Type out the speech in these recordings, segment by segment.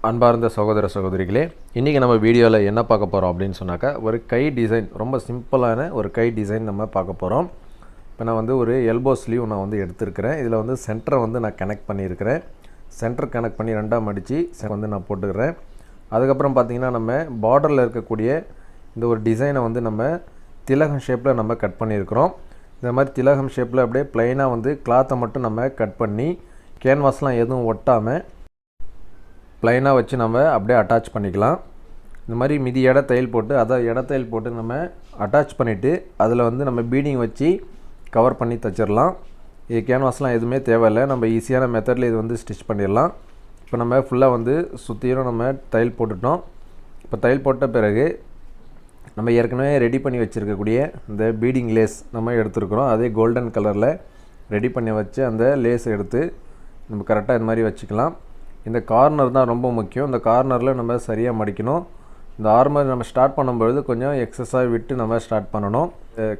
அன்பார்ந்த சகோதர சகோதரிகளே, இன்றைக்கி நம்ம வீடியோவில் என்ன பார்க்க போகிறோம் அப்படின்னு சொன்னாக்கா, ஒரு கை டிசைன், ரொம்ப சிம்பிளான ஒரு கை டிசைன் நம்ம பார்க்க போகிறோம். இப்போ நான் வந்து ஒரு எல்போ ஸ்லீவ் நான் வந்து எடுத்துருக்கிறேன். இதில் வந்து சென்டரை வந்து நான் கனெக்ட் பண்ணியிருக்கிறேன். சென்டர் கனெக்ட் பண்ணி ரெண்டாக மடித்து வந்து நான் போட்டுக்கிறேன். அதுக்கப்புறம் பார்த்திங்கன்னா, நம்ம பார்டரில் இருக்கக்கூடிய இந்த ஒரு டிசைனை வந்து நம்ம திலகம் ஷேப்பில் நம்ம கட் பண்ணியிருக்கிறோம். இந்த மாதிரி திலகம் ஷேப்பில் அப்படியே ப்ளைனாக வந்து கிளாத்தை மட்டும் நம்ம கட் பண்ணி கேன்வாஸ்லாம் எதுவும் ஒட்டாமல் ப்ளைனாக வச்சு நம்ம அப்படியே அட்டாச் பண்ணிக்கலாம். இந்த மாதிரி மிதி தையல் போட்டு தையல் போட்டு நம்ம அட்டாச் பண்ணிவிட்டு அதில் வந்து நம்ம பீடிங் வச்சு கவர் பண்ணி தச்சிடலாம். இது கேன்வாஸ்லாம் எதுவுமே தேவையில்லை. நம்ம ஈஸியான மெத்தடில் இது வந்து ஸ்டிச் பண்ணிடலாம். இப்போ நம்ம ஃபுல்லாக வந்து சுற்றியும் நம்ம தையல் போட்டுட்டோம். இப்போ தையல் போட்ட பிறகு நம்ம ஏற்கனவே ரெடி பண்ணி வச்சுருக்கக்கூடிய இந்த பீடிங் லேஸ் நம்ம எடுத்துருக்குறோம். அதே கோல்டன் கலரில் ரெடி பண்ணி வச்சு அந்த லேஸ் எடுத்து நம்ம கரெக்டாக இது மாதிரி வச்சுக்கலாம். இந்த கார்னர் தான் ரொம்ப முக்கியம். இந்த கார்னரில் நம்ம சரியாக மடிக்கணும். இந்த ஆர்மர் நம்ம ஸ்டார்ட் பண்ணும்பொழுது கொஞ்சம் எக்ஸஸாக விட்டு நம்ம ஸ்டார்ட் பண்ணணும்.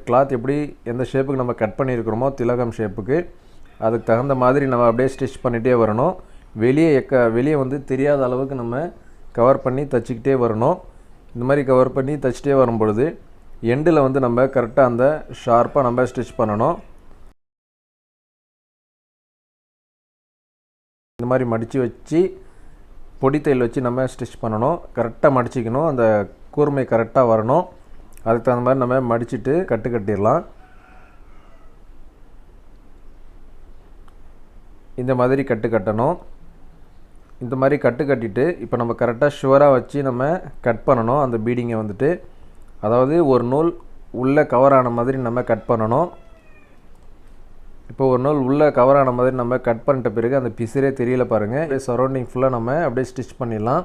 கிளாத் எப்படி எந்த ஷேப்புக்கு நம்ம கட் பண்ணியிருக்கிறோமோ திலகம் ஷேப்புக்கு அதுக்கு தகுந்த மாதிரி நம்ம அப்படியே ஸ்டிச் பண்ணிகிட்டே வரணும். வெளியே வந்து தெரியாத அளவுக்கு நம்ம கவர் பண்ணி தைச்சிக்கிட்டே வரணும். இந்த மாதிரி கவர் பண்ணி தைச்சிட்டே வரும்பொழுது எண்டில் வந்து நம்ம கரெக்டாக அந்த ஷார்ப்பாக நம்ம ஸ்டிச் பண்ணணும். இந்த மாதிரி மடித்து வச்சு பொடி தையல் வச்சு நம்ம ஸ்டிச் பண்ணணும். கரெக்டாக மடிச்சிக்கணும். அந்த கூர்மை கரெக்டாக வரணும். அதுக்கு தகுந்த மாதிரி நம்ம மடிச்சுட்டு கட்டிடலாம். இந்த மாதிரி கட்டணும். இந்த மாதிரி கட்டிட்டு இப்போ நம்ம கரெக்டாக ஷுவராக வச்சு நம்ம கட் பண்ணணும். அந்த பீடிங்கை வந்துட்டு அதாவது ஒரு நூல் உள்ளே கவர் ஆன மாதிரி நம்ம கட் பண்ணணும். இப்போ ஒரு நூல் உள்ளே கவர் ஆன மாதிரி நம்ம கட் பண்ணிட்ட பிறகு அந்த பிசிறே தெரியல பாருங்கள். அப்படியே சரௌண்டிங் ஃபுல்லாக நம்ம அப்படியே ஸ்டிச் பண்ணிடலாம்.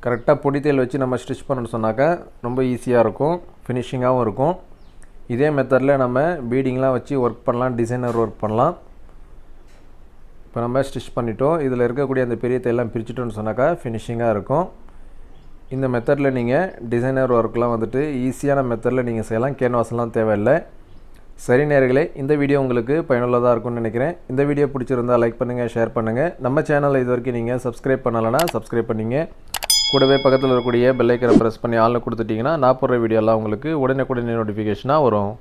கரெக்டாக பொடி தையல் வச்சு நம்ம ஸ்டிச் பண்ணணும்னு சொன்னாக்கா ரொம்ப ஈஸியாக இருக்கும், ஃபினிஷிங்காகவும் இருக்கும். இதே மெத்தடில் நம்ம பீடிங்லாம் வச்சு ஒர்க் பண்ணலாம், டிசைனர் ஒர்க் பண்ணலாம். இப்போ நம்ம ஸ்டிச் பண்ணிட்டோம். இதில் இருக்கக்கூடிய அந்த பெரிய தையெல்லாம் பிரிச்சுட்டோன்னு சொன்னாக்கா ஃபினிஷிங்காக இருக்கும். இந்த மெத்தடில் நீங்கள் டிசைனர் ஒர்க்லாம் வந்துட்டு ஈஸியான மெத்தடில் நீங்கள் செய்யலாம். கேன்வாஸ்லாம் தேவையில்லை. சரி நேயர்களே, இந்த வீடியோ உங்களுக்கு பயனுள்ளதாக இருக்கும்னு நினைக்கிறேன். இந்த வீடியோ பிடிச்சிருந்தால் லைக் பண்ணுங்கள், ஷேர் பண்ணுங்கள். நம்ம சேனலை இது வரைக்கும் நீங்கள் சப்ஸ்கிரைப் பண்ணலைன்னா சப்ஸ்கிரைப் பண்ணிங்க. கூடவே பக்கத்தில் இருக்கக்கூடிய பெல் ஐக்கனை ப்ரெஸ் பண்ணி ஆல்னு கொடுத்துட்டிங்கன்னா நான் போடுற வீடியோலாம் உங்களுக்கு உடனே நோட்டிஃபிகேஷனாக வரும்.